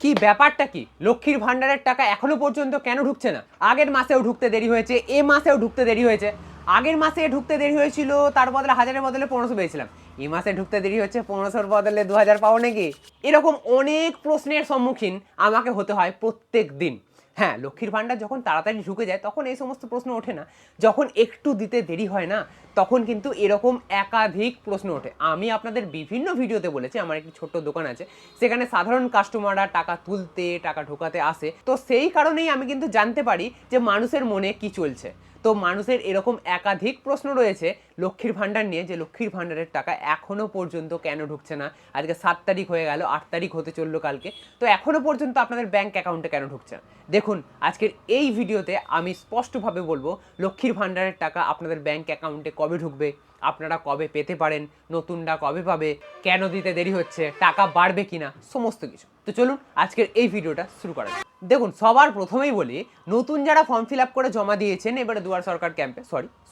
কি ব্যাপারটা কি? লক্ষ্মীর ভান্ডারের টাকা এখনো পর্যন্ত কেন ঢুকছে না? আগের মাসেও ঢুকতে দেরি হয়েছে, এ মাসেও ঢুকতে দেরি হয়েছে। আগের মাসে ঢুকতে দেরি হয়েছিল, তার বদলে 1000-এর বদলে 1500 পেয়েছিলাম। এই মাসে ঢুকতে দেরি হচ্ছে, 1500-র বদলে 2000 পাবো নাকি? এরকম অনেক প্রশ্নের সম্মুখীন আমাকে হতে হয় প্রত্যেক দিন। হ্যাঁ, লক্ষ্মীর ভান্ডার যখন তাড়াতাড়ি ঢুকে যায় তখন এই সমস্ত প্রশ্ন ওঠে না। যখন একটু দিতে দেরি হয় না, তখন কিন্তু এরকম একাধিক প্রশ্ন ওঠে। আমি আপনাদের বিভিন্ন ভিডিওতে বলেছি, আমার একটি ছোট্ট দোকান আছে, সেখানে সাধারণ কাস্টমাররা টাকা তুলতে, টাকা ঢোকাতে আসে। তো সেই কারণেই আমি কিন্তু জানতে পারি যে মানুষের মনে কি চলছে। তো মানুষের এরকম একাধিক প্রশ্ন রয়েছে লক্ষ্মীর ভান্ডার নিয়ে, যে লক্ষ্মীর ভান্ডারের টাকা এখনো পর্যন্ত কেন ঢুকছে না। আজকে 7 তারিখ হয়ে গেল, 8 তারিখ হতে চললো কালকে, তো এখনো পর্যন্ত আপনাদের ব্যাংক অ্যাকাউন্টে কেন ঢুকছে না। দেখুন, আজকের এই ভিডিওতে আমি স্পষ্টভাবে বলবো লক্ষ্মীর ভান্ডারের টাকা আপনাদের ব্যাংক অ্যাকাউন্টে কবে ঢুকবে, আপনারা কবে পেতে পারেন, নতুনটা কবে পাবে, কেন দিতে দেরি হচ্ছে, টাকা বাড়বে কিনা, সমস্ত কিছু। তো চলুন আজকের এই ভিডিওটা শুরু করা যাক। দেখুন, সবার প্রথমেই বলি, নতুন যারা ফর্ম ফিল আপ করে জমা দিয়েছেন এবারে দুয়ার সরকার ক্যাম্পে,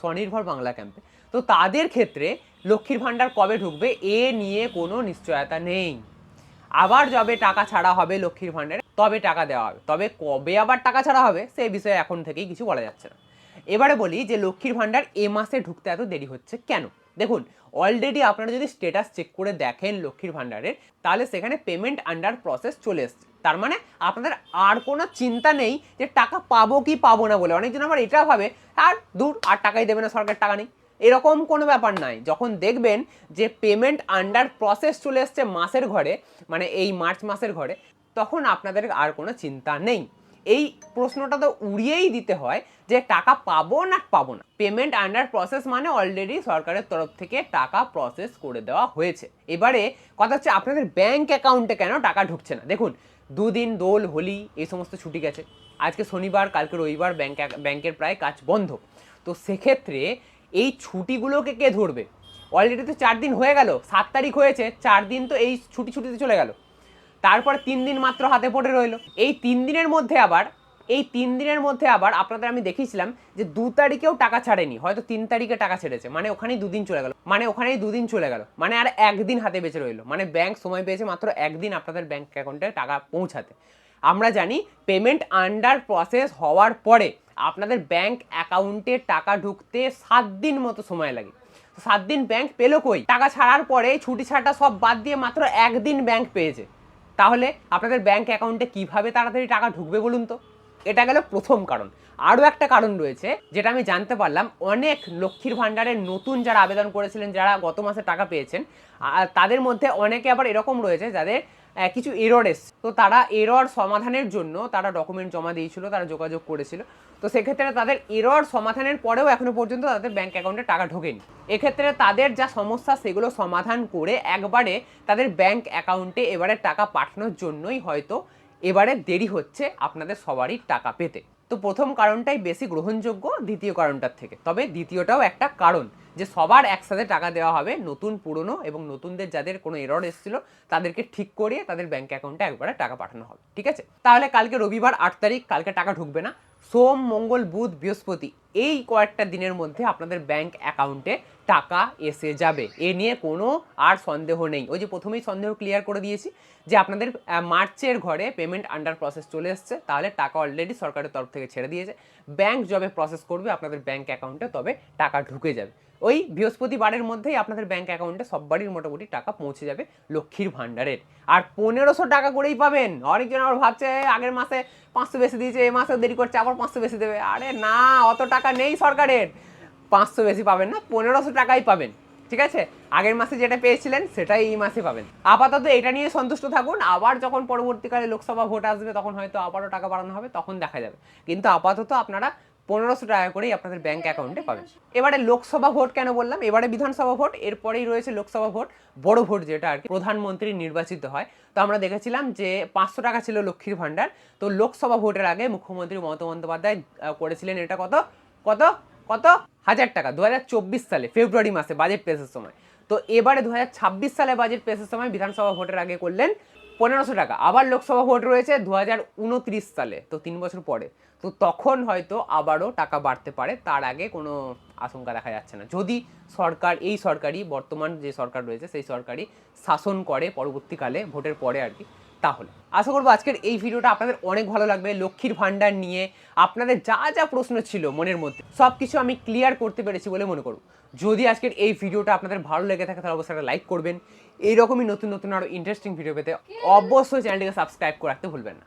স্বনির্ভর বাংলা ক্যাম্পে, তো তাদের ক্ষেত্রে লক্ষ্মীর ভান্ডার কবে ঢুকবে এ নিয়ে কোনো নিশ্চয়তা নেই। আবার যবে টাকা ছাড়া হবে লক্ষ্মীর ভান্ডারে তবে টাকা দেওয়া হবে, তবে কবে আবার টাকা ছাড়া হবে সেই বিষয়ে এখন থেকেই কিছু বলা যাচ্ছে না। এবারে বলি যে লক্ষ্মীর ভান্ডার এ মাসে ঢুকতে এত দেরি হচ্ছে কেন। দেখুন, অলরেডি আপনারা যদি স্ট্যাটাস চেক করে দেখেন লক্ষ্মীর ভান্ডারের, তাহলে সেখানে পেমেন্ট আন্ডার প্রসেস চলে এসছে। তার মানে আপনাদের আর কোনো চিন্তা নেই যে টাকা পাবো কি পাবো না বলে। অনেকজন আবার এটা ভাবে আর দূর, আর টাকাই দেবে না সরকার, টাকা নেই, এরকম কোনো ব্যাপার নাই। যখন দেখবেন যে পেমেন্ট আন্ডার প্রসেস চলে এসছে মাসের ঘরে, মানে এই মার্চ মাসের ঘরে, তখন আপনাদের আর কোনো চিন্তা নেই। এই প্রশ্নটা তো উড়িয়েই দিতে হয় যে টাকা পাবো না পাবো না। পেমেন্ট আন্ডার প্রসেস মানে অলরেডি সরকারের তরফ থেকে টাকা প্রসেস করে দেওয়া হয়েছে। এবারে কথা হচ্ছে আপনাদের ব্যাংক অ্যাকাউন্টে কেন টাকা ঢুকছে না। দেখুন, দুদিন দোল, হোলি, এই সমস্ত ছুটি গেছে, আজকে শনিবার, কালকে রবিবার, ব্যাংকের প্রায় কাজ বন্ধ। তো সেক্ষেত্রে এই ছুটিগুলোকে কে ধরবে? অলরেডি তো 4 দিন হয়ে গেল, 7 তারিখ হয়েছে, 4 দিন তো এই ছুটিতে চলে গেল। তারপর 3 দিন মাত্র হাতে পড়ে রইল। এই 3 দিনের মধ্যে আবার আপনাদের আমি দেখিয়েছিলাম যে 2 তারিখেও টাকা ছাড়েনি, হয়তো 3 তারিখে টাকা ছেড়েছে, মানে ওখানেই 2 দিন চলে গেল, মানে আর একদিন হাতে বেঁচে রইল। মানে ব্যাংক সময় পেয়েছে মাত্র একদিন আপনাদের ব্যাংক অ্যাকাউন্টে টাকা পৌঁছাতে। আমরা জানি পেমেন্ট আন্ডার প্রসেস হওয়ার পরে আপনাদের ব্যাংক অ্যাকাউন্টে টাকা ঢুকতে 7 দিন মতো সময় লাগে। 7 দিন ব্যাংক পেলো কই? টাকা ছাড়ার পরে ছুটি ছাটা সব বাদ দিয়ে মাত্র একদিন ব্যাংক পেয়েছে। তাহলে আপনাদের ব্যাংক অ্যাকাউন্টে কিভাবে তাড়াতাড়ি টাকা ঢুকবে বলুন তো? এটা গেল প্রথম কারণ। আরও একটা কারণ রয়েছে যেটা আমি জানতে পারলাম, অনেক লক্ষ্মীর ভান্ডারের নতুন যারা আবেদন করেছিলেন, যারা গত মাসে টাকা পেয়েছেন, তাদের মধ্যে অনেকে আবার এরকম রয়েছে যাদের কিছু এরর এসছে। তো তারা এরর সমাধানের জন্য তারা ডকুমেন্ট জমা দিয়েছিল, তারা যোগাযোগ করেছিল। তো সেক্ষেত্রে তাদের এরর সমাধানের পরেও এখনো পর্যন্ত তাদের ব্যাংক অ্যাকাউন্টে টাকা ঢোকেনি। এক্ষেত্রে তাদের যা সমস্যা সেগুলো সমাধান করে একবারে তাদের ব্যাংক অ্যাকাউন্টে এবারে টাকা পাঠানোর জন্যই হয়তো এবারে দেরি হচ্ছে আপনাদের সবারই টাকা পেতে। তো প্রথম কারণটাই বেশি গ্রহণযোগ্য দ্বিতীয় কারণটার থেকে। তবে দ্বিতীয়টাও একটা কারণ, যে সবার একসাথে টাকা দেওয়া হবে, নতুন পুরনো এবং নতুনদের যাদের কোনো এরর এসেছিল তাদেরকে ঠিক করিয়ে তাদের ব্যাংক অ্যাকাউন্টে একবারে টাকা পাঠানো হবে। ঠিক আছে? তাহলে কালকে রবিবার 8 তারিখ, কালকে টাকা ঢুকবে না। সোম, মঙ্গল, বুধ, বৃহস্পতি, এই কয়েকটা দিনের মধ্যে আপনাদের ব্যাংক অ্যাকাউন্টে টাকা এসে যাবে, এ নিয়ে কোনো আর সন্দেহ নেই। ওই যে প্রথমেই সন্দেহ ক্লিয়ার করে দিয়েছি যে আপনাদের মার্চের ঘরে পেমেন্ট আন্ডার প্রসেস চলে এসছে, তাহলে টাকা অলরেডি সরকারের তরফ থেকে ছেড়ে দিয়েছে। ব্যাংক যবে প্রসেস করবে আপনাদের ব্যাংক অ্যাকাউন্টে তবে টাকা ঢুকে যাবে। ওই বৃহস্পতিবারের মধ্যেই আপনাদের ব্যাংক অ্যাকাউন্টে সববারই মোটামুটি টাকা পৌঁছে যাবে লক্ষ্মীর ভান্ডারের। আর 1500 টাকা করেই পাবেন। অনেকজন আবার ভাবছে আগের মাসে 500 বেশি দিয়েছে, এ মাসেও দেরি করছে, আবার 500 বেশি দেবে। আরে না, অত টাকা নেই সরকারের, 500 বেশি পাবেন না, 1500 টাকাই পাবেন। ঠিক আছে? আগের মাসে যেটা পেয়েছিলেন সেটাই এই মাসে পাবেন। আপাতত এটা নিয়ে সন্তুষ্ট থাকুন, আবার যখন পরবর্তীকালে লোকসভা ভোট আসবে তখন হয়তো আবারও টাকা বাড়ানো হবে, তখন দেখা যাবে। কিন্তু আপাতত আপনারা 1500 টাকা করেই আপনাদের ব্যাংক অ্যাকাউন্টে পাবেন। এবারে লোকসভা ভোট কেন বললাম, এবারে বিধানসভা ভোট, এরপরেই রয়েছে লোকসভা ভোট, বড় ভোট যেটা আর কি, প্রধানমন্ত্রী নির্বাচিত হয়। তো আমরা দেখেছিলাম যে 500 টাকা ছিল লক্ষ্মীর ভান্ডার। তো লোকসভা ভোটের আগে মুখ্যমন্ত্রী মমতা বন্দ্যোপাধ্যায় করেছিলেন এটা কত কত কত 1000 টাকা 2024 সালে ফেব্রুয়ারি মাসে বাজেট পেশের সময়। তো এবারে 2026 সালে বাজেট পেশের সময় বিধানসভা ভোটের আগে করলেন 1500 টাকা। আবার লোকসভা ভোট রয়েছে 2029 সালে, তো 3 বছর পরে। তো তখন হয়তো আবারও টাকা বাড়তে পারে, তার আগে কোনো আশঙ্কা দেখা যাচ্ছে না। যদি সরকার, এই সরকারই, বর্তমান যে সরকার রয়েছে সেই সরকারই শাসন করে পরবর্তীকালে ভোটের পরে আর কি, তাহলে আশা করবো আজকের এই ভিডিওটা আপনাদের অনেক ভালো লাগবে। লক্ষ্মীর ভাণ্ডার নিয়ে আপনাদের যা যা প্রশ্ন ছিল মনের মধ্যে সব কিছু আমি ক্লিয়ার করতে পেরেছি বলে মনে করব। যদি আজকের এই ভিডিওটা আপনাদের ভালো লেগে থাকে তাহলে অবশ্যই একটা লাইক করবেন। এইরকমই নতুন নতুন আরও ইন্টারেস্টিং ভিডিও পেতে অবশ্যই চ্যানেলটিকে সাবস্ক্রাইব করে রাখতে ভুলবেন না।